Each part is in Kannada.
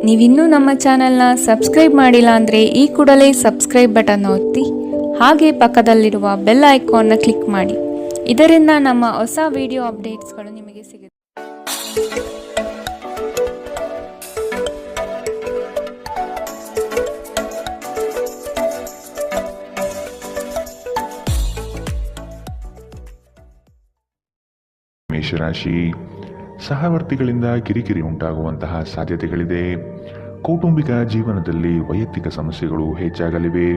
ನೀವಿನ್ನೂ ನಮ್ಮ ಚಾನೆಲ್ನ ಸಬ್ಸ್ಕ್ರೈಬ್ ಮಾಡಿಲ್ಲ ಅಂದರೆ ಈ ಕೂಡಲೇ ಸಬ್ಸ್ಕ್ರೈಬ್ ಬಟನ್ ಒತ್ತಿ ಹಾಗೆ ಪಕ್ಕದಲ್ಲಿರುವ ಬೆಲ್ ಐಕಾನ್ನ ಕ್ಲಿಕ್ ಮಾಡಿ. ಇದರಿಂದ ನಮ್ಮ ಹೊಸ ವಿಡಿಯೋ ಅಪ್ಡೇಟ್ಸ್ಗಳು ನಿಮಗೆ ಸಿಗುತ್ತೆ. ಮೇಷರಾಶಿ, ಸಹವರ್ತಿಗಳಿಂದ ಕಿರಿಕಿರಿ ಉಂಟಾಗುವಂತಹ ಸಾಧ್ಯತೆಗಳಿದೆ. ಕೌಟುಂಬಿಕ ಜೀವನದಲ್ಲಿ ವೈಯಕ್ತಿಕ ಸಮಸ್ಯೆಗಳು ಹೆಚ್ಚಾಗಲಿವೆ.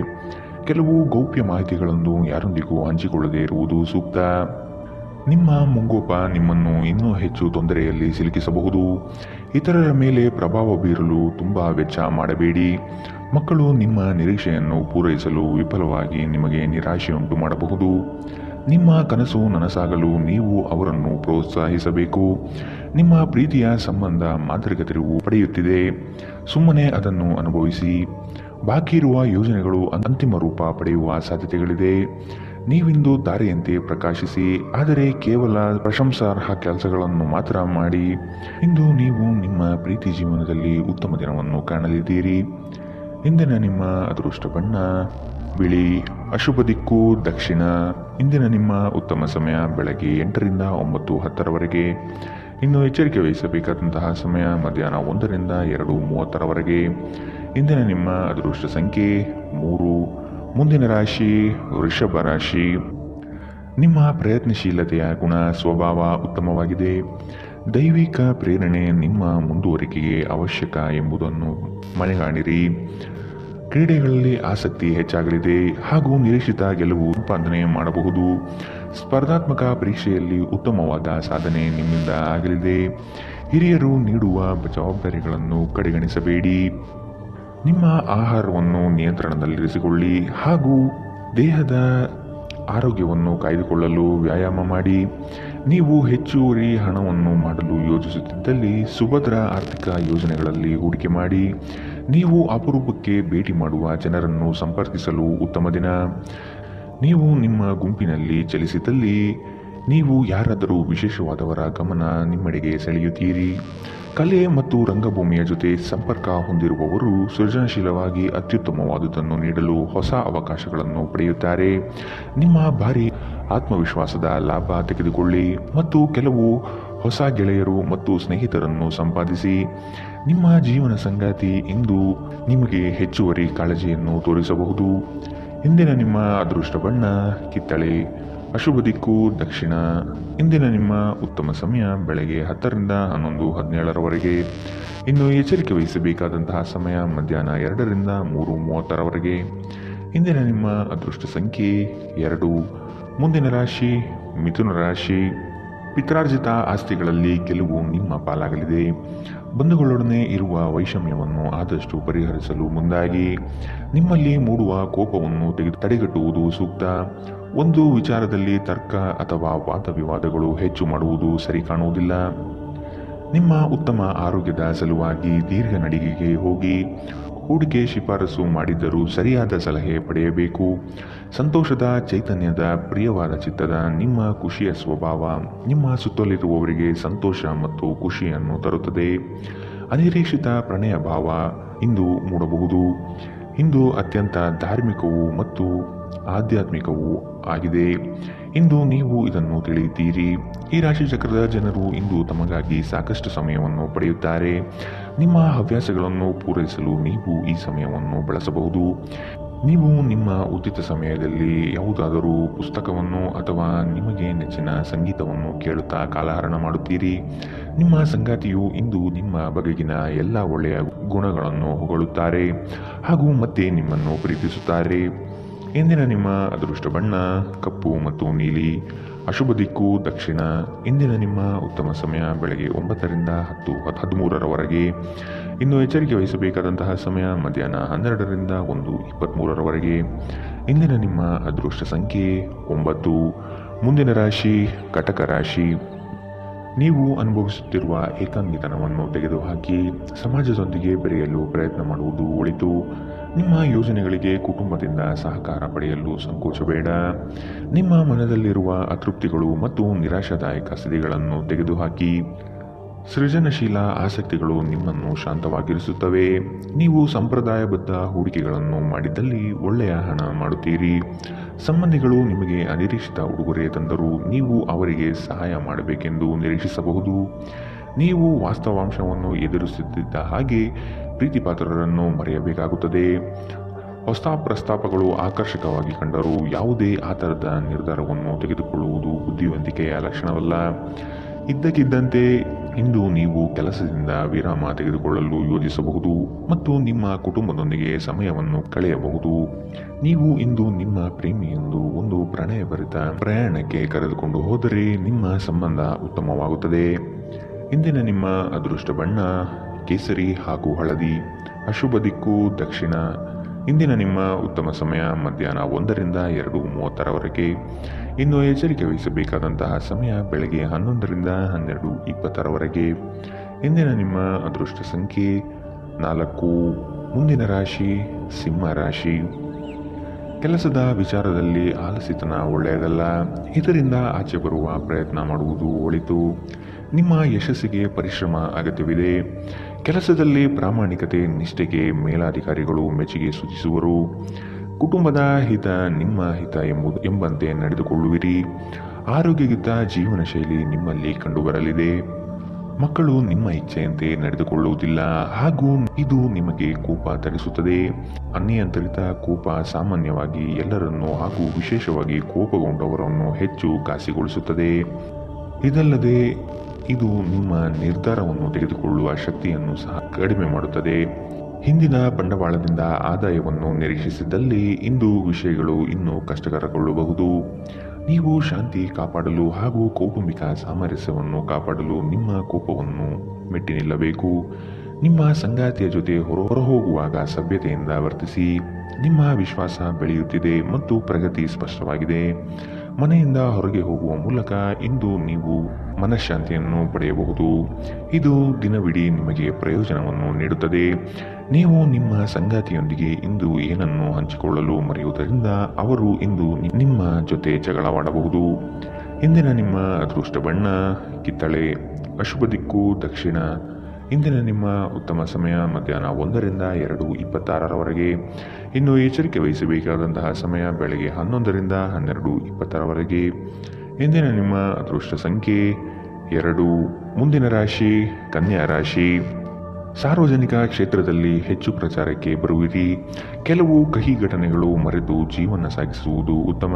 ಕೆಲವು ಗೌಪ್ಯ ಮಾಹಿತಿಗಳನ್ನು ಯಾರೊಂದಿಗೂ ಹಂಚಿಕೊಳ್ಳದೇ ಇರುವುದು ಸೂಕ್ತ. ನಿಮ್ಮ ಮುಂಗೋಪ ನಿಮ್ಮನ್ನು ಇನ್ನೂ ಹೆಚ್ಚು ತೊಂದರೆಯಲ್ಲಿ ಸಿಲುಕಿಸಬಹುದು. ಇತರರ ಮೇಲೆ ಪ್ರಭಾವ ಬೀರಲು ತುಂಬ ವೆಚ್ಚ ಮಾಡಬೇಡಿ. ಮಕ್ಕಳು ನಿಮ್ಮ ನಿರೀಕ್ಷೆಯನ್ನು ಪೂರೈಸಲು ವಿಫಲವಾಗಿ ನಿಮಗೆ ನಿರಾಶೆಯುಂಟು ಮಾಡಬಹುದು. ನಿಮ್ಮ ಕನಸು ನನಸಾಗಲು ನೀವು ಅವರನ್ನು ಪ್ರೋತ್ಸಾಹಿಸಬೇಕು. ನಿಮ್ಮ ಪ್ರೀತಿಯ ಸಂಬಂಧ ಮಾಂತ್ರಿಕ ತಿರುವು ಪಡೆಯುತ್ತಿದೆ. ಸುಮ್ಮನೆ ಅದನ್ನು ಅನುಭವಿಸಿ. ಬಾಕಿ ಇರುವ ಯೋಜನೆಗಳು ಅಂತಿಮ ರೂಪ ಪಡೆಯುವ ಸಾಧ್ಯತೆಗಳಿದೆ. ನೀವಿಂದು ದಾರಿಯಂತೆ ಪ್ರಕಾಶಿಸಿ, ಆದರೆ ಕೇವಲ ಪ್ರಶಂಸಾರ್ಹ ಕೆಲಸಗಳನ್ನು ಮಾತ್ರ ಮಾಡಿ. ಇಂದು ನೀವು ನಿಮ್ಮ ಪ್ರೀತಿ ಜೀವನದಲ್ಲಿ ಉತ್ತಮ ದಿನವನ್ನು ಕಾಣಲಿದ್ದೀರಿ. ಇಂದಿನ ನಿಮ್ಮ ಅದೃಷ್ಟ ಬಣ್ಣ ಬಿಳಿ. ಅಶುಭ ದಿಕ್ಕು ದಕ್ಷಿಣ. ಇಂದಿನ ನಿಮ್ಮ ಉತ್ತಮ ಸಮಯ ಬೆಳಗ್ಗೆ 8ರಿಂದ 9:10ರವರೆಗೆ. ಇನ್ನು ಎಚ್ಚರಿಕೆ ವಹಿಸಬೇಕಾದಂತಹ ಸಮಯ ಮಧ್ಯಾಹ್ನ 1ರಿಂದ 2:30ರವರೆಗೆ. ಇಂದಿನ ನಿಮ್ಮ ಅದೃಷ್ಟ ಸಂಖ್ಯೆ 3. ಮುಂದಿನ ರಾಶಿ ವೃಷಭ ರಾಶಿ. ನಿಮ್ಮ ಪ್ರಯತ್ನಶೀಲತೆಯ ಗುಣ ಸ್ವಭಾವ ಉತ್ತಮವಾಗಿದೆ. ದೈವಿಕ ಪ್ರೇರಣೆ ನಿಮ್ಮ ಮುಂದುವರಿಕೆಗೆ ಅವಶ್ಯಕ ಎಂಬುದನ್ನು ಮನೆಗಾಣಿರಿ. ಕ್ರೀಡೆಗಳಲ್ಲಿ ಆಸಕ್ತಿ ಹೆಚ್ಚಾಗಲಿದೆ ಹಾಗೂ ನಿರೀಕ್ಷಿತ ಗೆಲುವು ಸಂಪಾದನೆ ಮಾಡಬಹುದು. ಸ್ಪರ್ಧಾತ್ಮಕ ಪರೀಕ್ಷೆಯಲ್ಲಿ ಉತ್ತಮವಾದ ಸಾಧನೆ ನಿಮ್ಮಿಂದ ಆಗಲಿದೆ. ಹಿರಿಯರು ನೀಡುವ ಜವಾಬ್ದಾರಿಗಳನ್ನು ಕಡೆಗಣಿಸಬೇಡಿ. ನಿಮ್ಮ ಆಹಾರವನ್ನು ನಿಯಂತ್ರಣದಲ್ಲಿರಿಸಿಕೊಳ್ಳಿ ಹಾಗೂ ದೇಹದ ಆರೋಗ್ಯವನ್ನು ಕಾಯ್ದುಕೊಳ್ಳಲು ವ್ಯಾಯಾಮ ಮಾಡಿ. ನೀವು ಹೆಚ್ಚುವರಿ ಹಣವನ್ನು ಮಾಡಲು ಯೋಜಿಸುತ್ತಿದ್ದಲ್ಲಿ ಸುಭದ್ರ ಆರ್ಥಿಕ ಯೋಜನೆಗಳಲ್ಲಿ ಹೂಡಿಕೆ ಮಾಡಿ. ನೀವು ಅಪರೂಪಕ್ಕೆ ಭೇಟಿ ಮಾಡುವ ಜನರನ್ನು ಸಂಪರ್ಕಿಸಲು ಉತ್ತಮ ದಿನ. ನೀವು ನಿಮ್ಮ ಗುಂಪಿನಲ್ಲಿ ಚಲಿಸಿದಲ್ಲಿ ನೀವು ಯಾರಾದರೂ ವಿಶೇಷವಾದವರ ಗಮನ ನಿಮ್ಮೆಡೆಗೆ ಸೆಳೆಯುತ್ತೀರಿ. ಕಲೆ ಮತ್ತು ರಂಗಭೂಮಿಯ ಜೊತೆ ಸಂಪರ್ಕ ಹೊಂದಿರುವವರು ಸೃಜನಶೀಲವಾಗಿ ಅತ್ಯುತ್ತಮವಾದುದನ್ನು ನೀಡಲು ಹೊಸ ಅವಕಾಶಗಳನ್ನು ಪಡೆಯುತ್ತಾರೆ. ನಿಮ್ಮ ಭಾರಿ ಆತ್ಮವಿಶ್ವಾಸದ ಲಾಭ ತೆಗೆದುಕೊಳ್ಳಿ ಮತ್ತು ಕೆಲವು ಹೊಸ ಗೆಳೆಯರು ಮತ್ತು ಸ್ನೇಹಿತರನ್ನು ಸಂಪಾದಿಸಿ. ನಿಮ್ಮ ಜೀವನ ಸಂಗಾತಿ ಇಂದು ನಿಮಗೆ ಹೆಚ್ಚುವರಿ ಕಾಳಜಿಯನ್ನು ತೋರಿಸಬಹುದು. ಇಂದಿನ ನಿಮ್ಮ ಅದೃಷ್ಟ ಬಣ್ಣ ಕಿತ್ತಳೆ. ಅಶುಭ ದಿಕ್ಕು ದಕ್ಷಿಣ. ಇಂದಿನ ನಿಮ್ಮ ಉತ್ತಮ ಸಮಯ ಬೆಳಗ್ಗೆ 10ರಿಂದ 11:17ರವರೆಗೆ. ಇನ್ನು ಎಚ್ಚರಿಕೆ ವಹಿಸಬೇಕಾದಂತಹ ಸಮಯ ಮಧ್ಯಾಹ್ನ 2ರಿಂದ 3:30ರವರೆಗೆ. ಇಂದಿನ ನಿಮ್ಮ ಅದೃಷ್ಟ ಸಂಖ್ಯೆ 2. ಮುಂದಿನ ರಾಶಿ ಮಿಥುನ ರಾಶಿ. ಪಿತ್ರಾರ್ಜಿತ ಆಸ್ತಿಗಳಲ್ಲಿ ಗೆಲುವು ನಿಮ್ಮ ಪಾಲಾಗಲಿದೆ. ಬಂಧುಗಳೊಡನೆ ಇರುವ ವೈಷಮ್ಯವನ್ನು ಆದಷ್ಟು ಪರಿಹರಿಸಲು ಮುಂದಾಗಿ. ನಿಮ್ಮಲ್ಲಿ ಮೂಡುವ ಕೋಪವನ್ನು ತಡೆಗಟ್ಟುವುದು ಸೂಕ್ತ. ಒಂದು ವಿಚಾರದಲ್ಲಿ ತರ್ಕ ಅಥವಾ ವಾದ ವಿವಾದಗಳು ಹೆಚ್ಚು ಮಾಡುವುದು ಸರಿ ಕಾಣುವುದಿಲ್ಲ. ನಿಮ್ಮ ಉತ್ತಮ ಆರೋಗ್ಯದ ಸಲುವಾಗಿ ದೀರ್ಘ ನಡಿಗೆಗೆ ಹೋಗಿ. ಹೂಡಿಕೆ ಶಿಫಾರಸು ಮಾಡಿದ್ದರೂ ಸರಿಯಾದ ಸಲಹೆ ಪಡೆಯಬೇಕು. ಸಂತೋಷದ ಚೈತನ್ಯದ ಪ್ರಿಯವಾದ ಚಿತ್ತದ ನಿಮ್ಮ ಖುಷಿಯ ಸ್ವಭಾವ ನಿಮ್ಮ ಸುತ್ತಲಿರುವವರಿಗೆ ಸಂತೋಷ ಮತ್ತು ಖುಷಿಯನ್ನು ತರುತ್ತದೆ. ಅನಿರೀಕ್ಷಿತ ಪ್ರಣಯ ಭಾವ ಇಂದು ಮೂಡಬಹುದು. ಇಂದು ಅತ್ಯಂತ ಧಾರ್ಮಿಕವೂ ಮತ್ತು ಆಧ್ಯಾತ್ಮಿಕವೂ ಆಗಿದೆ. ಇಂದು ನೀವು ಇದನ್ನು ತಿಳಿಯುತ್ತೀರಿ. ಈ ರಾಶಿ ಚಕ್ರದ ಜನರು ಇಂದು ತಮಗಾಗಿ ಸಾಕಷ್ಟು ಸಮಯವನ್ನು ಪಡೆಯುತ್ತಾರೆ. ನಿಮ್ಮ ಹವ್ಯಾಸಗಳನ್ನು ಪೂರೈಸಲು ನೀವು ಈ ಸಮಯವನ್ನು ಬಳಸಬಹುದು. ನೀವು ನಿಮ್ಮ ಉಚಿತ ಸಮಯದಲ್ಲಿ ಯಾವುದಾದರೂ ಪುಸ್ತಕವನ್ನು ಅಥವಾ ನಿಮಗೆ ನೆಚ್ಚಿನ ಸಂಗೀತವನ್ನು ಕೇಳುತ್ತಾ ಕಾಲಹರಣ ಮಾಡುತ್ತೀರಿ. ನಿಮ್ಮ ಸಂಗಾತಿಯು ಇಂದು ನಿಮ್ಮ ಬಗೆಗಿನ ಎಲ್ಲ ಒಳ್ಳೆಯ ಗುಣಗಳನ್ನು ಹೊಗಳುತ್ತಾರೆ ಹಾಗೂ ಮತ್ತೆ ನಿಮ್ಮನ್ನು ಪ್ರೀತಿಸುತ್ತಾರೆ. ಇಂದಿನ ನಿಮ್ಮ ಅದೃಷ್ಟ ಬಣ್ಣ ಕಪ್ಪು ಮತ್ತು ನೀಲಿ. ಅಶುಭ ದಿಕ್ಕು ದಕ್ಷಿಣ. ಇಂದಿನ ನಿಮ್ಮ ಉತ್ತಮ ಸಮಯ ಬೆಳಗ್ಗೆ 9ರಿಂದ 10:13ರವರೆಗೆ. ಇನ್ನು ಎಚ್ಚರಿಕೆ ವಹಿಸಬೇಕಾದಂತಹ ಸಮಯ ಮಧ್ಯಾಹ್ನ 12ರಿಂದ 1:23ರವರೆಗೆ. ಇಂದಿನ ನಿಮ್ಮ ಅದೃಷ್ಟ ಸಂಖ್ಯೆ 9. ಮುಂದಿನ ರಾಶಿ ಕಟಕ ರಾಶಿ. ನೀವು ಅನುಭವಿಸುತ್ತಿರುವ ಏಕಾಂಗಿತನವನ್ನು ತೆಗೆದುಹಾಕಿ ಸಮಾಜದೊಂದಿಗೆ ಬೆರೆಯಲು ಪ್ರಯತ್ನ ಮಾಡುವುದು ಒಳಿತು. ನಿಮ್ಮ ಯೋಜನೆಗಳಿಗೆ ಕುಟುಂಬದಿಂದ ಸಹಕಾರ ಪಡೆಯಲು ಸಂಕೋಚಬೇಡ. ನಿಮ್ಮ ಮನದಲ್ಲಿರುವ ಅತೃಪ್ತಿಗಳು ಮತ್ತು ನಿರಾಶಾದಾಯಕ ಸ್ಥಿತಿಗಳನ್ನು ತೆಗೆದುಹಾಕಿ ಸೃಜನಶೀಲ ಆಸಕ್ತಿಗಳು ನಿಮ್ಮನ್ನು ಶಾಂತವಾಗಿರಿಸುತ್ತವೆ. ನೀವು ಸಂಪ್ರದಾಯಬದ್ಧ ಹೂಡಿಕೆಗಳನ್ನು ಮಾಡಿದ್ದಲ್ಲಿ ಒಳ್ಳೆಯ ಹಣ ಮಾಡುತ್ತೀರಿ. ಸಂಬಂಧಿಗಳು ನಿಮಗೆ ಅನಿರೀಕ್ಷಿತ ಉಡುಗೊರೆ ತಂದರೂ ನೀವು ಅವರಿಗೆ ಸಹಾಯ ಮಾಡಬೇಕೆಂದು ನಿರೀಕ್ಷಿಸಬಹುದು. ನೀವು ವಾಸ್ತವಾಂಶವನ್ನು ಎದುರಿಸುತ್ತಿದ್ದ ಹಾಗೆ ಪ್ರೀತಿಪಾತ್ರರನ್ನು ಮರೆಯಬೇಕಾಗುತ್ತದೆ. ಹೊಸ ಪ್ರಸ್ತಾಪಗಳು ಆಕರ್ಷಕವಾಗಿ ಕಂಡರೂ ಯಾವುದೇ ಆತರದ ನಿರ್ಧಾರವನ್ನು ತೆಗೆದುಕೊಳ್ಳುವುದು ಬುದ್ಧಿವಂತಿಕೆಯ ಲಕ್ಷಣವಲ್ಲ. ಇದ್ದಕ್ಕಿದ್ದಂತೆ ಇಂದು ನೀವು ಕೆಲಸದಿಂದ ವಿರಾಮ ತೆಗೆದುಕೊಳ್ಳಲು ಯೋಜಿಸಬಹುದು ಮತ್ತು ನಿಮ್ಮ ಕುಟುಂಬದೊಂದಿಗೆ ಸಮಯವನ್ನು ಕಳೆಯಬಹುದು. ನೀವು ಇಂದು ನಿಮ್ಮ ಪ್ರೇಮಿಯೊಂದು ಒಂದು ಪ್ರಣಯಭರಿತ ಪ್ರಯಾಣಕ್ಕೆ ಕರೆದುಕೊಂಡು ಹೋದರೆ ನಿಮ್ಮ ಸಂಬಂಧ ಉತ್ತಮವಾಗುತ್ತದೆ. ಇಂದಿನ ನಿಮ್ಮ ಅದೃಷ್ಟ ಬಣ್ಣ ಕೇಸರಿ ಹಾಗೂ ಹಳದಿ. ಅಶುಭ ದಿಕ್ಕು ದಕ್ಷಿಣ. ಇಂದಿನ ನಿಮ್ಮ ಉತ್ತಮ ಸಮಯ ಮಧ್ಯಾಹ್ನ 1ರಿಂದ 2:30ರವರೆಗೆ. ಇನ್ನು ಎಚ್ಚರಿಕೆ ವಹಿಸಬೇಕಾದಂತಹ ಸಮಯ ಬೆಳಗ್ಗೆ 11ರಿಂದ 12:20ರವರೆಗೆ. ಇಂದಿನ ನಿಮ್ಮ ಅದೃಷ್ಟ ಸಂಖ್ಯೆ 4. ಮುಂದಿನ ರಾಶಿ ಸಿಂಹ ರಾಶಿ. ಕೆಲಸದ ವಿಚಾರದಲ್ಲಿ ಆಲಸ್ಯತನ ಒಳ್ಳೆಯದಲ್ಲ. ಇದರಿಂದ ಆಚೆ ಬರುವ ಪ್ರಯತ್ನ ಮಾಡುವುದು ಒಳಿತು. ನಿಮ್ಮ ಯಶಸ್ಸಿಗೆ ಪರಿಶ್ರಮ ಅಗತ್ಯವಿದೆ. ಕೆಲಸದಲ್ಲಿ ಪ್ರಾಮಾಣಿಕತೆ ನಿಷ್ಠೆಗೆ ಮೇಲಾಧಿಕಾರಿಗಳು ಮೆಚ್ಚುಗೆ ಸೂಚಿಸುವರು. ಕುಟುಂಬದ ಹಿತ ನಿಮ್ಮ ಹಿತ ಎಂಬಂತೆ ನಡೆದುಕೊಳ್ಳುವಿರಿ. ಆರೋಗ್ಯಯುತ ಜೀವನ ಶೈಲಿ ನಿಮ್ಮಲ್ಲಿ ಕಂಡುಬರಲಿದೆ. ಮಕ್ಕಳು ನಿಮ್ಮ ಇಚ್ಛೆಯಂತೆ ನಡೆದುಕೊಳ್ಳುವುದಿಲ್ಲ ಹಾಗೂ ಇದು ನಿಮಗೆ ಕೋಪ ತರಿಸುತ್ತದೆ. ಅನಿಯಂತ್ರಿತ ಕೋಪ ಸಾಮಾನ್ಯವಾಗಿ ಎಲ್ಲರನ್ನೂ ಹಾಗೂ ವಿಶೇಷವಾಗಿ ಕೋಪಗೊಂಡವರನ್ನು ಹೆಚ್ಚು ಘಾಸಿಗೊಳಿಸುತ್ತದೆ. ಇದಲ್ಲದೆ ಇದು ನಿಮ್ಮ ನಿರ್ಧಾರವನ್ನು ತೆಗೆದುಕೊಳ್ಳುವ ಶಕ್ತಿಯನ್ನು ಸಹ ಕಡಿಮೆ ಮಾಡುತ್ತದೆ. ಹಿಂದಿನ ಬಂಡವಾಳದಿಂದ ಆದಾಯವನ್ನು ನಿರೀಕ್ಷಿಸಿದ್ದಲ್ಲಿ ಇಂದು ವಿಷಯಗಳು ಇನ್ನೂ ಕಷ್ಟಕರಗೊಳ್ಳಬಹುದು. ನೀವು ಶಾಂತಿ ಕಾಪಾಡಲು ಹಾಗೂ ಕೌಟುಂಬಿಕ ಸಾಮರಸ್ಯವನ್ನು ಕಾಪಾಡಲು ನಿಮ್ಮ ಕೋಪವನ್ನು ಮೆಟ್ಟಿ ನಿಲ್ಲಬೇಕು. ನಿಮ್ಮ ಸಂಗಾತಿಯ ಜೊತೆ ಹೊರಹೋಗುವಾಗ ಸಭ್ಯತೆಯಿಂದ ವರ್ತಿಸಿ. ನಿಮ್ಮ ವಿಶ್ವಾಸ ಬೆಳೆಯುತ್ತಿದೆ ಮತ್ತು ಪ್ರಗತಿ ಸ್ಪಷ್ಟವಾಗಿದೆ. ಮನೆಯಿಂದ ಹೊರಗೆ ಹೋಗುವ ಮೂಲಕ ಇಂದು ನೀವು ಮನಃಶಾಂತಿಯನ್ನು ಪಡೆಯಬಹುದು. ಇದು ದಿನವಿಡೀ ನಿಮಗೆ ಪ್ರಯೋಜನವನ್ನು ನೀಡುತ್ತದೆ. ನೀವು ನಿಮ್ಮ ಸಂಗಾತಿಯೊಂದಿಗೆ ಇಂದು ಏನನ್ನು ಹಂಚಿಕೊಳ್ಳಲು ಮರೆಯುವುದರಿಂದ ಅವರು ಇಂದು ನಿಮ್ಮ ಜೊತೆ ಜಗಳವಾಡಬಹುದು. ಇಂದಿನ ನಿಮ್ಮ ಅದೃಷ್ಟ ಬಣ್ಣ ಕಿತ್ತಳೆ. ಅಶುಭ ದಿಕ್ಕು ದಕ್ಷಿಣ. ಇಂದಿನ ನಿಮ್ಮ ಉತ್ತಮ ಸಮಯ ಮಧ್ಯಾಹ್ನ 1ರಿಂದ 2:26ರವರೆಗೆ. ಇನ್ನು ಎಚ್ಚರಿಕೆ ವಹಿಸಬೇಕಾದಂತಹ ಸಮಯ ಬೆಳಗ್ಗೆ 11ರಿಂದ 12:20ರವರೆಗೆ. ಇಂದಿನ ನಿಮ್ಮ ಅದೃಷ್ಟ ಸಂಖ್ಯೆ 2. ಮುಂದಿನ ರಾಶಿ ಕನ್ಯಾ ರಾಶಿ. ಸಾರ್ವಜನಿಕ ಕ್ಷೇತ್ರದಲ್ಲಿ ಹೆಚ್ಚು ಪ್ರಚಾರಕ್ಕೆ ಬರುವಿರಿ. ಕೆಲವು ಕಹಿ ಘಟನೆಗಳು ಮರೆತು ಜೀವನ ಸಾಗಿಸುವುದು ಉತ್ತಮ.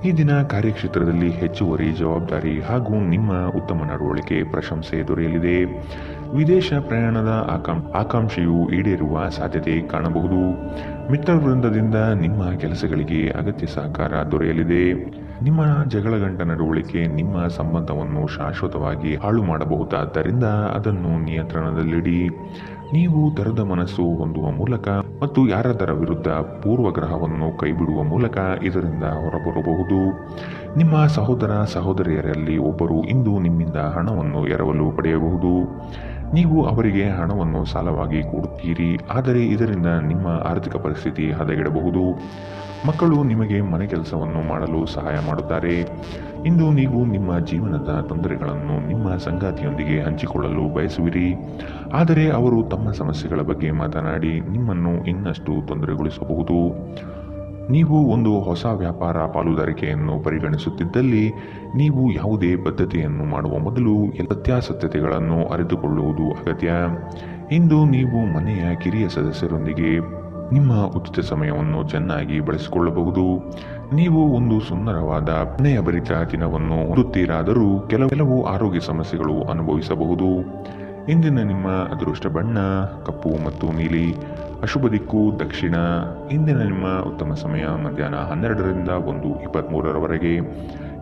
ಈ ದಿನ ಕಾರ್ಯಕ್ಷೇತ್ರದಲ್ಲಿ ಹೆಚ್ಚುವರಿ ಜವಾಬ್ದಾರಿ ಹಾಗೂ ನಿಮ್ಮ ಉತ್ತಮ ನಡವಳಿಕೆ ಪ್ರಶಂಸೆ ದೊರೆಯಲಿದೆ. ವಿದೇಶ ಪ್ರಯಾಣದ ಆಕಾಂಕ್ಷೆಯು ಈಡೇರುವ ಸಾಧ್ಯತೆ ಕಾಣಬಹುದು. ಮಿತ್ರವೃಂದದಿಂದ ನಿಮ್ಮ ಕೆಲಸಗಳಿಗೆ ಅಗತ್ಯ ಸಹಕಾರ ದೊರೆಯಲಿದೆ. ನಿಮ್ಮ ಜಗಳಗಂಟ ನಡವಳಿಕೆ ನಿಮ್ಮ ಸಂಬಂಧವನ್ನು ಶಾಶ್ವತವಾಗಿ ಹಾಳು ಮಾಡಬಹುದಾದ್ದರಿಂದ ಅದನ್ನು ನಿಯಂತ್ರಣದಲ್ಲಿಡಿ. ನೀವು ತೆರೆದ ಮನಸ್ಸು ಹೊಂದುವ ಮೂಲಕ ಮತ್ತು ಯಾರದರ ವಿರುದ್ಧ ಪೂರ್ವಗ್ರಹವನ್ನು ಕೈಬಿಡುವ ಮೂಲಕ ಇದರಿಂದ ಹೊರಬರಬಹುದು. ನಿಮ್ಮ ಸಹೋದರ ಸಹೋದರಿಯರಲ್ಲಿ ಒಬ್ಬರು ಇಂದು ನಿಮ್ಮಿಂದ ಹಣವನ್ನು ಎರವಲು ಪಡೆಯಬಹುದು. ನೀವು ಅವರಿಗೆ ಹಣವನ್ನು ಸಾಲವಾಗಿ ಕೊಡುತ್ತೀರಿ, ಆದರೆ ಇದರಿಂದ ನಿಮ್ಮ ಆರ್ಥಿಕ ಪರಿಸ್ಥಿತಿ ಹದಗೆಡಬಹುದು. ಮಕ್ಕಳು ನಿಮಗೆ ಮನೆ ಕೆಲಸವನ್ನು ಮಾಡಲು ಸಹಾಯ ಮಾಡುತ್ತಾರೆ. ಇಂದು ನೀವು ನಿಮ್ಮ ಜೀವನದ ತೊಂದರೆಗಳನ್ನು ನಿಮ್ಮ ಸಂಗಾತಿಯೊಂದಿಗೆ ಹಂಚಿಕೊಳ್ಳಲು ಬಯಸುವಿರಿ, ಆದರೆ ಅವರು ತಮ್ಮ ಸಮಸ್ಯೆಗಳ ಬಗ್ಗೆ ಮಾತನಾಡಿ ನಿಮ್ಮನ್ನು ಇನ್ನಷ್ಟು ತೊಂದರೆಗೊಳಿಸಬಹುದು. ನೀವು ಒಂದು ಹೊಸ ವ್ಯಾಪಾರ ಪಾಲುದಾರಿಕೆಯನ್ನು ಪರಿಗಣಿಸುತ್ತಿದ್ದಲ್ಲಿ ನೀವು ಯಾವುದೇ ಬದ್ಧತೆಯನ್ನು ಮಾಡುವ ಮೊದಲು ಸತ್ಯಾಸತ್ಯತೆಗಳನ್ನು ಅರಿತುಕೊಳ್ಳುವುದು ಅಗತ್ಯ. ಇಂದು ನೀವು ಮನೆಯ ಕಿರಿಯ ಸದಸ್ಯರೊಂದಿಗೆ ನಿಮ್ಮ ಉಚಿತ ಸಮಯವನ್ನು ಚೆನ್ನಾಗಿ ಬಳಸಿಕೊಳ್ಳಬಹುದು. ನೀವು ಒಂದು ಸುಂದರವಾದ ಸ್ನೇಹಭರಿತ ದಿನವನ್ನು ಹೊಂದುತ್ತೀರಾದರೂ ಕೆಲವು ಆರೋಗ್ಯ ಸಮಸ್ಯೆಗಳು ಅನುಭವಿಸಬಹುದು. ಇಂದಿನ ನಿಮ್ಮ ಅದೃಷ್ಟ ಬಣ್ಣ ಕಪ್ಪು ಮತ್ತು ನೀಲಿ. ಅಶುಭ ದಿಕ್ಕು ದಕ್ಷಿಣ. ಇಂದಿನ ನಿಮ್ಮ ಉತ್ತಮ ಸಮಯ ಮಧ್ಯಾಹ್ನ 12ರಿಂದ 1:23ರವರೆಗೆ.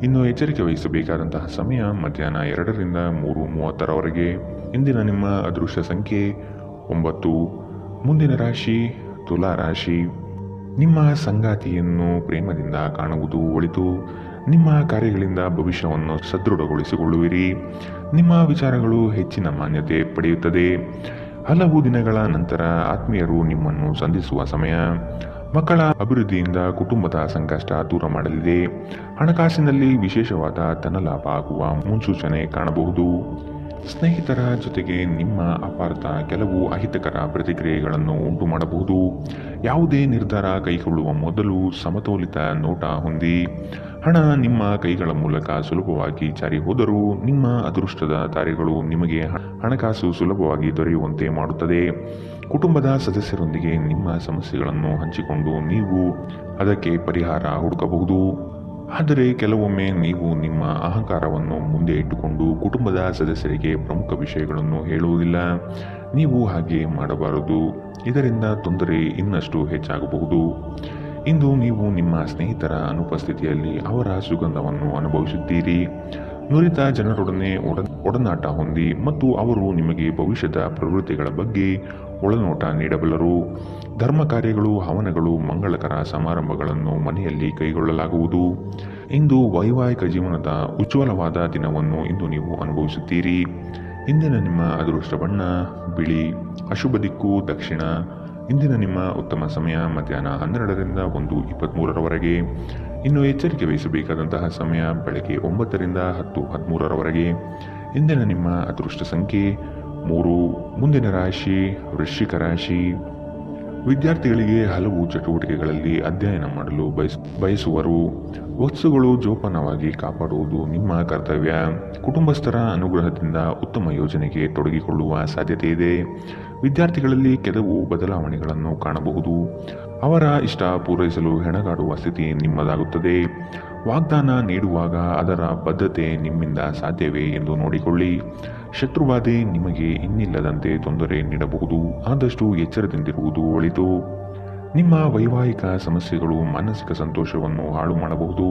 ಇನ್ನು ಎಚ್ಚರಿಕೆ ವಹಿಸಬೇಕಾದಂತಹ ಸಮಯ ಮಧ್ಯಾಹ್ನ 2ರಿಂದ 3:30ರವರೆಗೆ. ಇಂದಿನ ನಿಮ್ಮ ಅದೃಷ್ಟ ಸಂಖ್ಯೆ 9. ಮುಂದಿನ ರಾಶಿ ತುಲಾ ರಾಶಿ. ನಿಮ್ಮ ಸಂಗಾತಿಯನ್ನು ಪ್ರೇಮದಿಂದ ಕಾಣುವುದು ಒಳಿತು. ನಿಮ್ಮ ಕಾರ್ಯಗಳಿಂದ ಭವಿಷ್ಯವನ್ನು ಸದೃಢಗೊಳಿಸಿಕೊಳ್ಳುವಿರಿ. ನಿಮ್ಮ ವಿಚಾರಗಳು ಹೆಚ್ಚಿನ ಮಾನ್ಯತೆ ಪಡೆಯುತ್ತದೆ. ಹಲವು ದಿನಗಳ ನಂತರ ಆತ್ಮೀಯರು ನಿಮ್ಮನ್ನು ಸಂಧಿಸುವ ಸಮಯ. ಮಕ್ಕಳ ಅಭಿವೃದ್ಧಿಯಿಂದ ಕುಟುಂಬದ ಸಂಕಷ್ಟ ದೂರ ಮಾಡಲಿದೆ. ಹಣಕಾಸಿನಲ್ಲಿ ವಿಶೇಷವಾದ ಧನಲಾಭ ಆಗುವ ಮುನ್ಸೂಚನೆ ಕಾಣಬಹುದು. ಸ್ನೇಹಿತರ ಜೊತೆಗೆ ನಿಮ್ಮ ಅಪಾರ್ಥ ಕೆಲವು ಅಹಿತಕರ ಪ್ರತಿಕ್ರಿಯೆಗಳನ್ನು ಉಂಟು ಮಾಡಬಹುದು. ಯಾವುದೇ ನಿರ್ಧಾರ ಕೈಗೊಳ್ಳುವ ಮೊದಲು ಸಮತೋಲಿತ ನೋಟ ಹೊಂದಿ. ಹಣ ನಿಮ್ಮ ಕೈಗಳ ಮೂಲಕ ಸುಲಭವಾಗಿ ಜಾರಿ ಹೋದರೂ ನಿಮ್ಮ ಅದೃಷ್ಟದ ತಾರೆಗಳು ನಿಮಗೆ ಹಣಕಾಸು ಸುಲಭವಾಗಿ ದೊರೆಯುವಂತೆ ಮಾಡುತ್ತದೆ. ಕುಟುಂಬದ ಸದಸ್ಯರೊಂದಿಗೆ ನಿಮ್ಮ ಸಮಸ್ಯೆಗಳನ್ನು ಹಂಚಿಕೊಂಡು ನೀವು ಅದಕ್ಕೆ ಪರಿಹಾರ ಹುಡುಕಬಹುದು. ಆದರೆ ಕೆಲವೊಮ್ಮೆ ನೀವು ನಿಮ್ಮ ಅಹಂಕಾರವನ್ನು ಮುಂದೆ ಇಟ್ಟುಕೊಂಡು ಕುಟುಂಬದ ಸದಸ್ಯರಿಗೆ ಪ್ರಮುಖ ವಿಷಯಗಳನ್ನು ಹೇಳುವುದಿಲ್ಲ. ನೀವು ಹಾಗೆ ಮಾಡಬಾರದು. ಇದರಿಂದ ತೊಂದರೆ ಇನ್ನಷ್ಟು ಹೆಚ್ಚಾಗಬಹುದು. ಇಂದು ನೀವು ನಿಮ್ಮ ಸ್ನೇಹಿತರ ಅನುಪಸ್ಥಿತಿಯಲ್ಲಿ ಅವರ ಸುಗಂಧವನ್ನು ಅನುಭವಿಸುತ್ತೀರಿ. ನುರಿತ ಜನರೊಡನೆ ಒಡನಾಟ ಹೊಂದಿ ಮತ್ತು ಅವರು ನಿಮಗೆ ಭವಿಷ್ಯದ ಪ್ರವೃತ್ತಿಗಳ ಬಗ್ಗೆ ಒಳನೋಟ ನೀಡಬಲ್ಲರು. ಧರ್ಮ ಕಾರ್ಯಗಳು, ಹವನಗಳು, ಮಂಗಳಕರ ಸಮಾರಂಭಗಳನ್ನು ಮನೆಯಲ್ಲಿ ಕೈಗೊಳ್ಳಲಾಗುವುದು. ಇಂದು ವೈವಾಹಿಕ ಜೀವನದ ಉಜ್ವಲವಾದ ದಿನವನ್ನು ಇಂದು ನೀವು ಅನುಭವಿಸುತ್ತೀರಿ. ಇಂದಿನ ನಿಮ್ಮ ಅದೃಷ್ಟ ಬಣ್ಣ ಬಿಳಿ. ಅಶುಭ ದಿಕ್ಕು ದಕ್ಷಿಣ. ಇಂದಿನ ನಿಮ್ಮ ಉತ್ತಮ ಸಮಯ ಮಧ್ಯಾಹ್ನ 12ರಿಂದ 1:23ರವರೆಗೆ. ಇನ್ನು ಎಚ್ಚರಿಕೆ ವಹಿಸಬೇಕಾದಂತಹ ಸಮಯ ಬೆಳಗ್ಗೆ 9ರಿಂದ 10:13ರವರೆಗೆ. ಇಂದಿನ ನಿಮ್ಮ ಅದೃಷ್ಟ ಸಂಖ್ಯೆ 3. ಮುಂದಿನ ರಾಶಿ ವೃಶ್ಚಿಕ ರಾಶಿ. ವಿದ್ಯಾರ್ಥಿಗಳಿಗೆ ಹಲವು ಚಟುವಟಿಕೆಗಳಲ್ಲಿ ಅಧ್ಯಯನ ಮಾಡಲು ಬಯಸುವರು. ವಸ್ತುಗಳು ಜೋಪಾನವಾಗಿ ಕಾಪಾಡುವುದು ನಿಮ್ಮ ಕರ್ತವ್ಯ. ಕುಟುಂಬಸ್ಥರ ಅನುಗ್ರಹದಿಂದ ಉತ್ತಮ ಯೋಜನೆಗೆ ತೊಡಗಿಕೊಳ್ಳುವ ಸಾಧ್ಯತೆ ಇದೆ. ವಿದ್ಯಾರ್ಥಿಗಳಲ್ಲಿ ಕೆಲವು ಬದಲಾವಣೆಗಳನ್ನು ಕಾಣಬಹುದು. ಅವರ ಇಷ್ಟ ಪೂರೈಸಲು ಹೆಣಗಾಡುವ ಸ್ಥಿತಿ ನಿಮ್ಮದಾಗುತ್ತದೆ. ವಾಗ್ದಾನ ನೀಡುವಾಗ ಅದರ ಬದ್ಧತೆ ನಿಮ್ಮಿಂದ ಸಾಧ್ಯವೇ ಎಂದು ನೋಡಿಕೊಳ್ಳಿ. ಶತ್ರುಬಾಧೆ ನಿಮಗೆ ಇನ್ನಿಲ್ಲದಂತೆ ತೊಂದರೆ ನೀಡಬಹುದು. ಆದಷ್ಟು ಎಚ್ಚರದಿಂದಿರುವುದು ಒಳಿತು. ನಿಮ್ಮ ವೈವಾಹಿಕ ಸಮಸ್ಯೆಗಳು ಮಾನಸಿಕ ಸಂತೋಷವನ್ನು ಹಾಳು ಮಾಡಬಹುದು.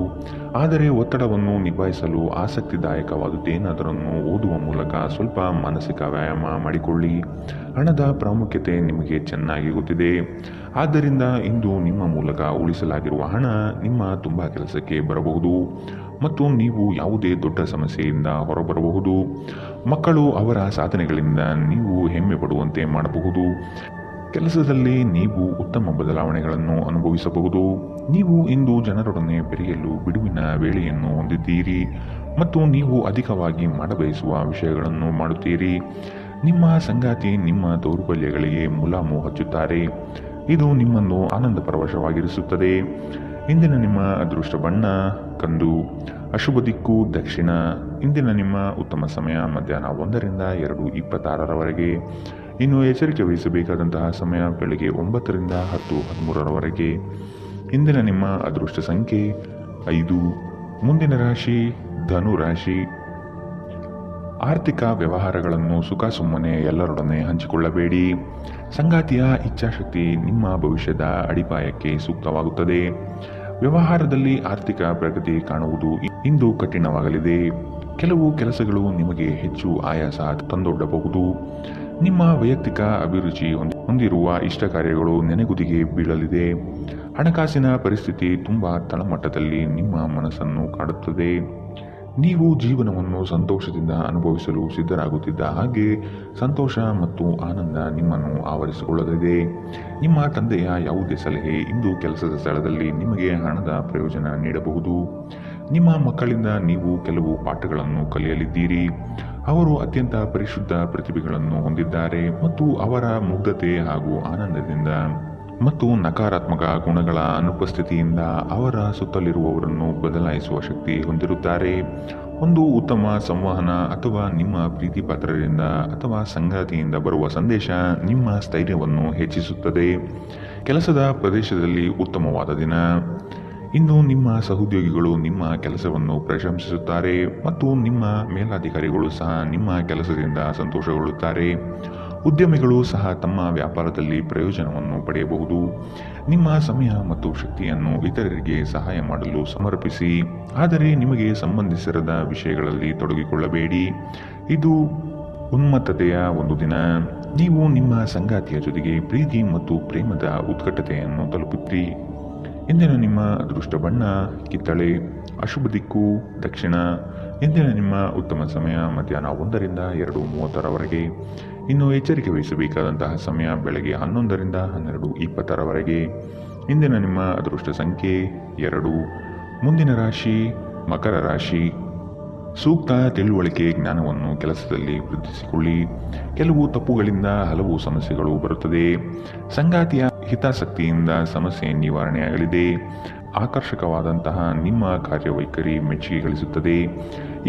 ಆದರೆ ಒತ್ತಡವನ್ನು ನಿಭಾಯಿಸಲು ಆಸಕ್ತಿದಾಯಕವಾದುದೇನಾದರನ್ನು ಓದುವ ಮೂಲಕ ಸ್ವಲ್ಪ ಮಾನಸಿಕ ವ್ಯಾಯಾಮ ಮಾಡಿಕೊಳ್ಳಿ. ಹಣದ ಪ್ರಾಮುಖ್ಯತೆ ನಿಮಗೆ ಚೆನ್ನಾಗಿ ಗೊತ್ತಿದೆ. ಆದ್ದರಿಂದ ಇಂದು ನಿಮ್ಮ ಮೂಲಕ ಉಳಿಸಲಾಗಿರುವ ಹಣ ನಿಮ್ಮ ತುಂಬ ಕೆಲಸಕ್ಕೆ ಬರಬಹುದು ಮತ್ತು ನೀವು ಯಾವುದೇ ದೊಡ್ಡ ಸಮಸ್ಯೆಯಿಂದ ಹೊರಬರಬಹುದು. ಮಕ್ಕಳು ಅವರ ಸಾಧನೆಗಳಿಂದ ನೀವು ಹೆಮ್ಮೆ ಪಡುವಂತೆ ಮಾಡಬಹುದು. ಕೆಲಸದಲ್ಲಿ ನೀವು ಉತ್ತಮ ಬದಲಾವಣೆಗಳನ್ನು ಅನುಭವಿಸಬಹುದು. ನೀವು ಇಂದು ಜನರೊಡನೆ ಬೆರೆಯಲು ಬಿಡುವಿನ ವೇಳೆಯನ್ನು ಹೊಂದಿದ್ದೀರಿ ಮತ್ತು ನೀವು ಅಧಿಕವಾಗಿ ಮಾಡಬಯಸುವ ವಿಷಯಗಳನ್ನು ಮಾಡುತ್ತೀರಿ. ನಿಮ್ಮ ಸಂಗಾತಿ ನಿಮ್ಮ ದೌರ್ಬಲ್ಯಗಳಿಗೆ ಮುಲಾಮು ಹಚ್ಚುತ್ತಾರೆ. ಇದು ನಿಮ್ಮನ್ನು ಆನಂದ ಪರವಶವಾಗಿರಿಸುತ್ತದೆ. ಇಂದಿನ ನಿಮ್ಮ ಅದೃಷ್ಟ ಬಣ್ಣ ಕಂದು. ಅಶುಭ ದಿಕ್ಕು ದಕ್ಷಿಣ. ಇಂದಿನ ನಿಮ್ಮ ಉತ್ತಮ ಸಮಯ ಮಧ್ಯಾಹ್ನ 1ರಿಂದ 2:26ರವರೆಗೆ. ಇನ್ನು ಎಚ್ಚರಿಕೆ ವಹಿಸಬೇಕಾದಂತಹ ಸಮಯ ಬೆಳಗ್ಗೆ 9ರಿಂದ 10:13ರವರೆಗೆ. ಇಂದಿನ ನಿಮ್ಮ ಅದೃಷ್ಟ ಸಂಖ್ಯೆ 5. ಮುಂದಿನ ರಾಶಿ ಧನು ರಾಶಿ. ಆರ್ಥಿಕ ವ್ಯವಹಾರಗಳನ್ನು ಸುಖ ಸುಮ್ಮನೆ ಎಲ್ಲರೊಡನೆ ಹಂಚಿಕೊಳ್ಳಬೇಡಿ. ಸಂಗಾತಿಯ ಇಚ್ಛಾಶಕ್ತಿ ನಿಮ್ಮ ಭವಿಷ್ಯದ ಅಡಿಪಾಯಕ್ಕೆ ಸೂಕ್ತವಾಗುತ್ತದೆ. ವ್ಯವಹಾರದಲ್ಲಿ ಆರ್ಥಿಕ ಪ್ರಗತಿ ಕಾಣುವುದು ಇಂದು ಕಠಿಣವಾಗಲಿದೆ. ಕೆಲವು ಕೆಲಸಗಳು ನಿಮಗೆ ಹೆಚ್ಚು ಆಯಾಸ ತಂದೊಡ್ಡಬಹುದು. ನಿಮ್ಮ ವೈಯಕ್ತಿಕ ಅಭಿರುಚಿ ಹೊಂದಿರುವ ಇಷ್ಟ ಕಾರ್ಯಗಳು ನೆನೆಗುದಿಗೆ ಬೀಳಲಿದೆ. ಹಣಕಾಸಿನ ಪರಿಸ್ಥಿತಿ ತುಂಬ ತಳಮಟ್ಟದಲ್ಲಿ ನಿಮ್ಮ ಮನಸ್ಸನ್ನು ಕಾಡುತ್ತದೆ. ನೀವು ಜೀವನವನ್ನು ಸಂತೋಷದಿಂದ ಅನುಭವಿಸಲು ಸಿದ್ಧರಾಗುತ್ತಿದ್ದ ಹಾಗೆ ಸಂತೋಷ ಮತ್ತು ಆನಂದ ನಿಮ್ಮನ್ನು ಆವರಿಸಿಕೊಳ್ಳಲಿದೆ. ನಿಮ್ಮ ತಂದೆಯ ಯಾವುದೇ ಸಲಹೆ ಇಂದು ಕೆಲಸದ ಸ್ಥಳದಲ್ಲಿ ನಿಮಗೆ ಹಣದ ಪ್ರಯೋಜನ ನೀಡಬಹುದು. ನಿಮ್ಮ ಮಕ್ಕಳಿಂದ ನೀವು ಕೆಲವು ಪಾಠಗಳನ್ನು ಕಲಿಯಲಿದ್ದೀರಿ. ಅವರು ಅತ್ಯಂತ ಪರಿಶುದ್ಧ ಪ್ರತಿಭೆಗಳನ್ನು ಹೊಂದಿದ್ದಾರೆ ಮತ್ತು ಅವರ ಮುಗ್ಧತೆ ಹಾಗೂ ಆನಂದದಿಂದ ಮತ್ತು ನಕಾರಾತ್ಮಕ ಗುಣಗಳ ಅನುಪಸ್ಥಿತಿಯಿಂದ ಅವರ ಸುತ್ತಲಿರುವವರನ್ನು ಬದಲಾಯಿಸುವ ಶಕ್ತಿ ಹೊಂದಿರುತ್ತಾರೆ. ಒಂದು ಉತ್ತಮ ಸಂವಹನ ಅಥವಾ ನಿಮ್ಮ ಪ್ರೀತಿ ಪಾತ್ರರಿಂದ ಅಥವಾ ಸಂಗಾತಿಯಿಂದ ಬರುವ ಸಂದೇಶ ನಿಮ್ಮ ಸ್ಥೈರ್ಯವನ್ನು ಹೆಚ್ಚಿಸುತ್ತದೆ. ಕೆಲಸದ ಪ್ರದೇಶದಲ್ಲಿ ಉತ್ತಮವಾದ ದಿನ. ಇನ್ನು ನಿಮ್ಮ ಸಹೋದ್ಯೋಗಿಗಳು ನಿಮ್ಮ ಕೆಲಸವನ್ನು ಪ್ರಶಂಸಿಸುತ್ತಾರೆ ಮತ್ತು ನಿಮ್ಮ ಮೇಲಾಧಿಕಾರಿಗಳು ಸಹ ನಿಮ್ಮ ಕೆಲಸದಿಂದ ಸಂತೋಷಗೊಳ್ಳುತ್ತಾರೆ. ಉದ್ಯಮಿಗಳು ಸಹ ತಮ್ಮ ವ್ಯಾಪಾರದಲ್ಲಿ ಪ್ರಯೋಜನವನ್ನು ಪಡೆಯಬಹುದು. ನಿಮ್ಮ ಸಮಯ ಮತ್ತು ಶಕ್ತಿಯನ್ನು ಇತರರಿಗೆ ಸಹಾಯ ಮಾಡಲು ಸಮರ್ಪಿಸಿ, ಆದರೆ ನಿಮಗೆ ಸಂಬಂಧಿಸಿರದ ವಿಷಯಗಳಲ್ಲಿ ತೊಡಗಿಕೊಳ್ಳಬೇಡಿ. ಇದು ಉನ್ಮತ್ತತೆಯ ಒಂದು ದಿನ. ನೀವು ನಿಮ್ಮ ಸಂಗಾತಿಯ ಜೊತೆಗೆ ಪ್ರೀತಿ ಮತ್ತು ಪ್ರೇಮದ ಉತ್ಕಟತೆಯನ್ನು ತಲುಪುತ್ತೀರಿ. ಇಂದಿನ ನಿಮ್ಮ ಅದೃಷ್ಟ ಬಣ್ಣ ಕಿತ್ತಳೆ. ಅಶುಭ ದಿಕ್ಕು ದಕ್ಷಿಣ. ಇಂದಿನ ನಿಮ್ಮ ಉತ್ತಮ ಸಮಯ ಮಧ್ಯಾಹ್ನ 1ರಿಂದ 2:30ರವರೆಗೆ. ಇನ್ನು ಎಚ್ಚರಿಕೆ ವಹಿಸಬೇಕಾದಂತಹ ಸಮಯ ಬೆಳಗ್ಗೆ 11ರಿಂದ 12:20ರವರೆಗೆ. ಇಂದಿನ ನಿಮ್ಮ ಅದೃಷ್ಟ ಸಂಖ್ಯೆ 2. ಮುಂದಿನ ರಾಶಿ ಮಕರ ರಾಶಿ. ಸೂಕ್ತ ತಿಳುವಳಿಕೆ ಜ್ಞಾನವನ್ನು ಕೆಲಸದಲ್ಲಿ ವೃದ್ಧಿಸಿಕೊಳ್ಳಿ. ಕೆಲವು ತಪ್ಪುಗಳಿಂದ ಹಲವು ಸಮಸ್ಯೆಗಳು ಬರುತ್ತದೆ. ಸಂಗಾತಿಯ ಹಿತಾಸಕ್ತಿಯಿಂದ ಸಮಸ್ಯೆ ನಿವಾರಣೆಯಾಗಲಿದೆ. ಆಕರ್ಷಕವಾದಂತಹ ನಿಮ್ಮ ಕಾರ್ಯವೈಖರಿ ಮೆಚ್ಚುಗೆ ಗಳಿಸುತ್ತದೆ.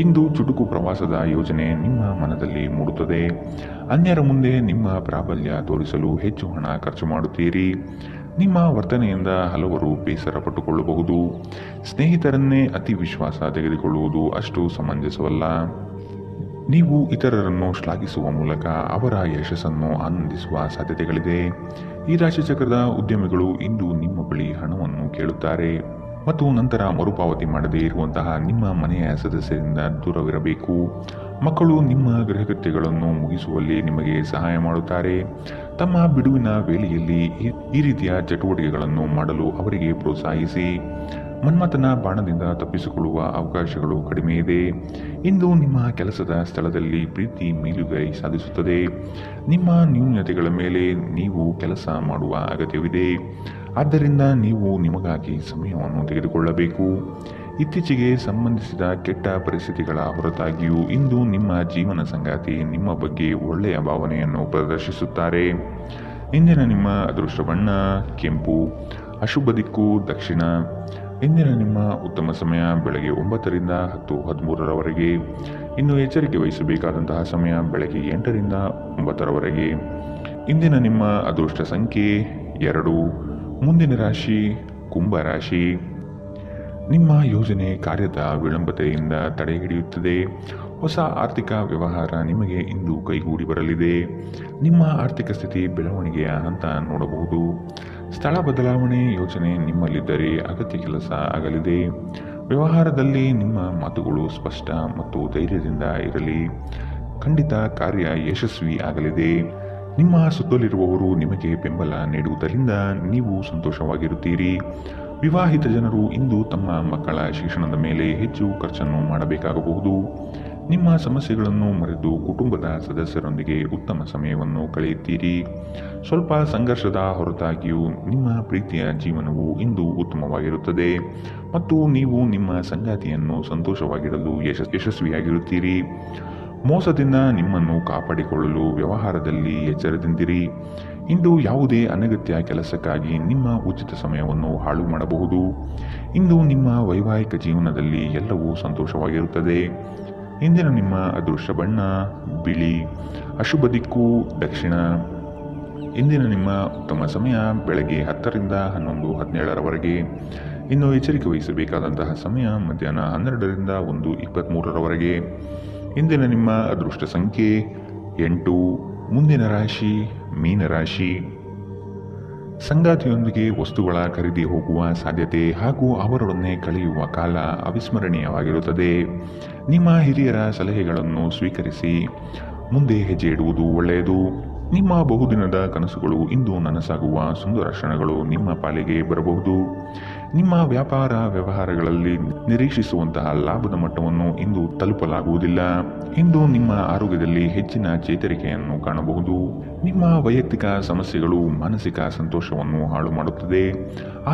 ಇಂದು ಚುಟುಕು ಪ್ರವಾಸದ ಯೋಜನೆ ನಿಮ್ಮ ಮನದಲ್ಲಿ ಮೂಡುತ್ತದೆ. ಅನ್ಯರ ಮುಂದೆ ನಿಮ್ಮ ಪ್ರಾಬಲ್ಯ ತೋರಿಸಲು ಹೆಚ್ಚು ಹಣ ಖರ್ಚು ಮಾಡುತ್ತೀರಿ. ನಿಮ್ಮ ವರ್ತನೆಯಿಂದ ಹಲವರು ಬೇಸರ ಪಟ್ಟುಕೊಳ್ಳಬಹುದು. ಸ್ನೇಹಿತರನ್ನೇ ಅತಿ ವಿಶ್ವಾಸ ತೆಗೆದುಕೊಳ್ಳುವುದು ಅಷ್ಟು ಸಮಂಜಸವಲ್ಲ. ನೀವು ಇತರರನ್ನು ಶ್ಲಾಘಿಸುವ ಮೂಲಕ ಅವರ ಯಶಸ್ಸನ್ನು ಆನಂದಿಸುವ ಸಾಧ್ಯತೆಗಳಿದೆ. ಈ ರಾಶಿಚಕ್ರದ ಉದ್ಯಮಿಗಳು ಇಂದು ನಿಮ್ಮ ಬಳಿ ಹಣವನ್ನು ಕೇಳುತ್ತಾರೆ ಮತ್ತು ನಂತರ ಮರುಪಾವತಿ ಮಾಡದೇ ಇರುವಂತಹ ನಿಮ್ಮ ಮನೆಯ ಸದಸ್ಯರಿಂದ ದೂರವಿರಬೇಕು. ಮಕ್ಕಳು ನಿಮ್ಮ ಗೃಹಕೃತ್ಯಗಳನ್ನು ಮುಗಿಸುವಲ್ಲಿ ನಿಮಗೆ ಸಹಾಯ ಮಾಡುತ್ತಾರೆ. ತಮ್ಮ ಬಿಡುವಿನ ವೇಳೆಯಲ್ಲಿ ಈ ರೀತಿಯ ಚಟುವಟಿಕೆಗಳನ್ನು ಮಾಡಲು ಅವರಿಗೆ ಪ್ರೋತ್ಸಾಹಿಸಿ. ಮನ್ಮಥನ ಬಾಣದಿಂದ ತಪ್ಪಿಸಿಕೊಳ್ಳುವ ಅವಕಾಶಗಳು ಕಡಿಮೆ ಇದೆ. ಇಂದು ನಿಮ್ಮ ಕೆಲಸದ ಸ್ಥಳದಲ್ಲಿ ಪ್ರೀತಿ ಮೇಲುಗೈ ಸಾಧಿಸುತ್ತದೆ. ನಿಮ್ಮ ನ್ಯೂನತೆಗಳ ಮೇಲೆ ನೀವು ಕೆಲಸ ಮಾಡುವ ಅಗತ್ಯವಿದೆ. ಆದ್ದರಿಂದ ನೀವು ನಿಮಗಾಗಿ ಸಮಯವನ್ನು ತೆಗೆದುಕೊಳ್ಳಬೇಕು. ಇತ್ತೀಚೆಗೆ ಸಂಬಂಧಿಸಿದ ಕೆಟ್ಟ ಪರಿಸ್ಥಿತಿಗಳ ಹೊರತಾಗಿಯೂ ಇಂದು ನಿಮ್ಮ ಜೀವನ ಸಂಗಾತಿ ನಿಮ್ಮ ಬಗ್ಗೆ ಒಳ್ಳೆಯ ಭಾವನೆಯನ್ನು ಪ್ರದರ್ಶಿಸುತ್ತಾರೆ. ಇಂದಿನ ನಿಮ್ಮ ಅದೃಷ್ಟ ಬಣ್ಣ ಕೆಂಪು, ಅಶುಭ ದಿಕ್ಕು ದಕ್ಷಿಣ. ಇಂದಿನ ನಿಮ್ಮ ಉತ್ತಮ ಸಮಯ ಬೆಳಗ್ಗೆ 9 ರಿಂದ 10:13ರವರೆಗೆ. ಇನ್ನು ಎಚ್ಚರಿಕೆ ವಹಿಸಬೇಕಾದಂತಹ ಸಮಯ ಬೆಳಗ್ಗೆ 8 ರಿಂದ 9ರವರೆಗೆ. ಇಂದಿನ ನಿಮ್ಮ ಅದೃಷ್ಟ ಸಂಖ್ಯೆ 2. ಮುಂದಿನ ರಾಶಿ ಕುಂಭ ರಾಶಿ. ನಿಮ್ಮ ಯೋಜನೆ ಕಾರ್ಯದ ವಿಳಂಬತೆಯಿಂದ ತಡೆ ಹಿಡಿಯುತ್ತದೆ. ಹೊಸ ಆರ್ಥಿಕ ವ್ಯವಹಾರ ನಿಮಗೆ ಇಂದು ಕೈಗೂಡಿ ಬರಲಿದೆ. ನಿಮ್ಮ ಆರ್ಥಿಕ ಸ್ಥಿತಿ ಬೆಳವಣಿಗೆಯ ಹಂತ ನೋಡಬಹುದು. ಸ್ಥಳ ಬದಲಾವಣೆ ಯೋಜನೆ ನಿಮ್ಮಲ್ಲಿದ್ದರೆ ಅಗತ್ಯ ಕೆಲಸ ಆಗಲಿದೆ. ವ್ಯವಹಾರದಲ್ಲಿ ನಿಮ್ಮ ಮಾತುಗಳು ಸ್ಪಷ್ಟ ಮತ್ತು ಧೈರ್ಯದಿಂದ ಇರಲಿ. ಖಂಡಿತ ಕಾರ್ಯ ಯಶಸ್ವಿ ಆಗಲಿದೆ. ನಿಮ್ಮ ಸುತ್ತಲಿರುವವರು ನಿಮಗೆ ಬೆಂಬಲ ನೀಡುವುದರಿಂದ ನೀವು ಸಂತೋಷವಾಗಿರುತ್ತೀರಿ. ವಿವಾಹಿತ ಜನರು ಇಂದು ತಮ್ಮ ಮಕ್ಕಳ ಶಿಕ್ಷಣದ ಮೇಲೆ ಹೆಚ್ಚು ಖರ್ಚನ್ನು ಮಾಡಬೇಕಾಗಬಹುದು. ನಿಮ್ಮ ಸಮಸ್ಯೆಗಳನ್ನು ಮರೆತು ಕುಟುಂಬದ ಸದಸ್ಯರೊಂದಿಗೆ ಉತ್ತಮ ಸಮಯವನ್ನು ಕಳೆಯುತ್ತೀರಿ. ಸ್ವಲ್ಪ ಸಂಘರ್ಷದ ಹೊರತಾಗಿಯೂ ನಿಮ್ಮ ಪ್ರೀತಿಯ ಜೀವನವು ಇಂದು ಉತ್ತಮವಾಗಿರುತ್ತದೆ ಮತ್ತು ನೀವು ನಿಮ್ಮ ಸಂಗಾತಿಯನ್ನು ಸಂತೋಷವಾಗಿಡಲು ಯಶಸ್ವಿಯಾಗಿರುತ್ತೀರಿ. ಮೋಸದಿಂದ ನಿಮ್ಮನ್ನು ಕಾಪಾಡಿಕೊಳ್ಳಲು ವ್ಯವಹಾರದಲ್ಲಿ ಎಚ್ಚರದಿಂದಿರಿ. ಇಂದು ಯಾವುದೇ ಅನಗತ್ಯ ಕೆಲಸಕ್ಕಾಗಿ ನಿಮ್ಮ ಉಚಿತ ಸಮಯವನ್ನು ಹಾಳು ಮಾಡಬಹುದು. ಇಂದು ನಿಮ್ಮ ವೈವಾಹಿಕ ಜೀವನದಲ್ಲಿ ಎಲ್ಲವೂ ಸಂತೋಷವಾಗಿರುತ್ತದೆ. ಇಂದಿನ ನಿಮ್ಮ ಅದೃಷ್ಟ ಬಣ್ಣ ಬಿಳಿ, ಅಶುಭ ದಿಕ್ಕು ದಕ್ಷಿಣ. ಇಂದಿನ ನಿಮ್ಮ ಉತ್ತಮ ಸಮಯ ಬೆಳಗ್ಗೆ 10 ರಿಂದ 11:17ರವರೆಗೆ. ಇನ್ನು ಎಚ್ಚರಿಕೆ ವಹಿಸಬೇಕಾದಂತಹ ಸಮಯ ಮಧ್ಯಾಹ್ನ 12 ರಿಂದ 1:23ರವರೆಗೆ. ಇಂದಿನ ನಿಮ್ಮ ಅದೃಷ್ಟ ಸಂಖ್ಯೆ 8. ಮುಂದಿನ ರಾಶಿ ಮೀನರಾಶಿ. ಸಂಗಾತಿಯೊಂದಿಗೆ ವಸ್ತುಗಳ ಖರೀದಿ ಹೋಗುವ ಸಾಧ್ಯತೆ ಹಾಗೂ ಅವರೊಡನೆ ಕಳೆಯುವ ಕಾಲ ಅವಿಸ್ಮರಣೀಯವಾಗಿರುತ್ತದೆ. ನಿಮ್ಮ ಹಿರಿಯರ ಸಲಹೆಗಳನ್ನು ಸ್ವೀಕರಿಸಿ ಮುಂದೆ ಹೆಜ್ಜೆ ಇಡುವುದು ಒಳ್ಳೆಯದು. ನಿಮ್ಮ ಬಹುದಿನದ ಕನಸುಗಳು ಇಂದು ನನಸಾಗುವ ಸುಂದರ ಕ್ಷಣಗಳು ನಿಮ್ಮ ಪಾಲಿಗೆ ಬರಬಹುದು. ನಿಮ್ಮ ವ್ಯಾಪಾರ ವ್ಯವಹಾರಗಳಲ್ಲಿ ನಿರೀಕ್ಷಿಸುವಂತಹ ಲಾಭದ ಮಟ್ಟವನ್ನು ಇಂದು ತಲುಪಲಾಗುವುದಿಲ್ಲ. ಇಂದು ನಿಮ್ಮ ಆರೋಗ್ಯದಲ್ಲಿ ಹೆಚ್ಚಿನ ಚೇತರಿಕೆಯನ್ನು ಕಾಣಬಹುದು. ನಿಮ್ಮ ವೈಯಕ್ತಿಕ ಸಮಸ್ಯೆಗಳು ಮಾನಸಿಕ ಸಂತೋಷವನ್ನು ಹಾಳು ಮಾಡುತ್ತದೆ.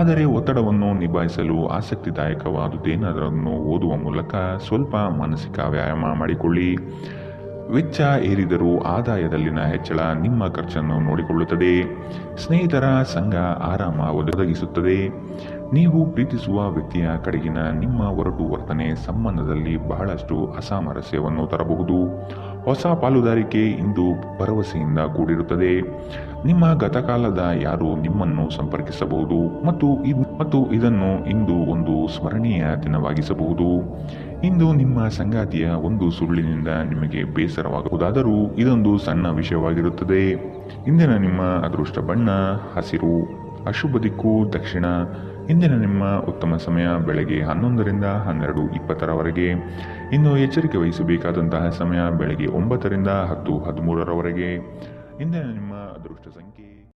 ಆದರೆ ಒತ್ತಡವನ್ನು ನಿಭಾಯಿಸಲು ಆಸಕ್ತಿದಾಯಕವಾದುದೇನಾದರನ್ನು ಓದುವ ಮೂಲಕ ಸ್ವಲ್ಪ ಮಾನಸಿಕ ವ್ಯಾಯಾಮ ಮಾಡಿಕೊಳ್ಳಿ. ವೆಚ್ಚ ಏರಿದರೂ ಆದಾಯದಲ್ಲಿನ ಹೆಚ್ಚಳ ನಿಮ್ಮ ಖರ್ಚನ್ನು ನೋಡಿಕೊಳ್ಳುತ್ತದೆ. ಸ್ನೇಹಿತರ ಸಂಘ ಆರಾಮ ಒದಗಿಸುತ್ತದೆ. ನೀವು ಪ್ರೀತಿಸುವ ವ್ಯಕ್ತಿಯ ಕಡೆಗಿನ ನಿಮ್ಮ ಒರಟು ವರ್ತನೆ ಸಂಬಂಧದಲ್ಲಿ ಬಹಳಷ್ಟು ಅಸಾಮರಸ್ಯವನ್ನು ತರಬಹುದು. ಹೊಸ ಪಾಲುದಾರಿಕೆ ಇಂದು ಭರವಸೆಯಿಂದ ಕೂಡಿರುತ್ತದೆ. ನಿಮ್ಮ ಗತಕಾಲದ ಯಾರು ನಿಮ್ಮನ್ನು ಸಂಪರ್ಕಿಸಬಹುದು ಮತ್ತು ಇದನ್ನು ಇಂದು ಒಂದು ಸ್ಮರಣೀಯ ದಿನವಾಗಿಸಬಹುದು. ಇಂದು ನಿಮ್ಮ ಸಂಗಾತಿಯ ಒಂದು ಸುಳ್ಳಿನಿಂದ ನಿಮಗೆ ಬೇಸರವಾಗಬಹುದಾದರೂ ಇದೊಂದು ಸಣ್ಣ ವಿಷಯವಾಗಿರುತ್ತದೆ. ಇಂದಿನ ನಿಮ್ಮ ಅದೃಷ್ಟ ಬಣ್ಣ ಹಸಿರು, ಅಶುಭ ದಿಕ್ಕು ದಕ್ಷಿಣ. ಇಂದಿನ ನಿಮ್ಮ ಉತ್ತಮ ಸಮಯ ಬೆಳಗ್ಗೆ 11 ರಿಂದ 12:20ರವರೆಗೆ. ಇನ್ನು ಎಚ್ಚರಿಕೆ ವಹಿಸಬೇಕಾದಂತಹ ಸಮಯ ಬೆಳಗ್ಗೆ 9 ರಿಂದ 10:13ರವರೆಗೆ. ಇಂದಿನ ನಿಮ್ಮ ಅದೃಷ್ಟ ಸಂಖ್ಯೆ